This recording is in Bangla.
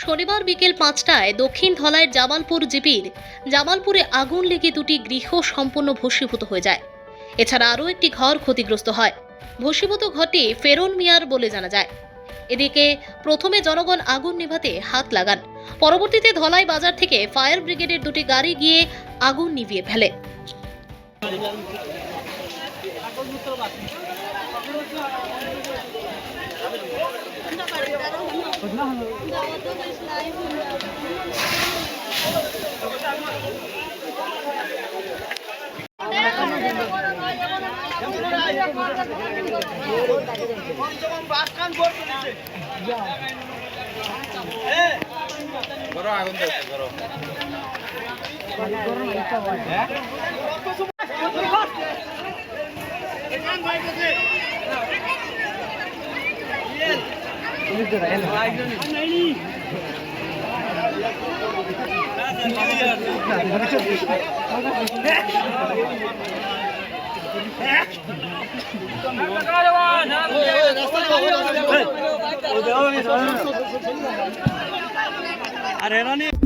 শনিবার বিকেল ৫টায় দক্ষিণ ধলাইয়ের জামালপুর জিপির জামালপুরে আগুন লেগে দুটি গৃহ সম্পূর্ণ ভস্মীভূত হয়ে যায়। এছাড়া আরও একটি ঘর ক্ষতিগ্রস্ত হয়। ভস্মীভূত ঘরটি ফেরন মিয়ার বলে জানা যায়। এদিকে প্রথমে জনগণ আগুন নেভাতে হাত লাগান। পরবর্তীতে ধলাই বাজার থেকে ফায়ার ব্রিগেডের দুটি গাড়ি গিয়ে আগুন নিভিয়ে ফেলে। अरे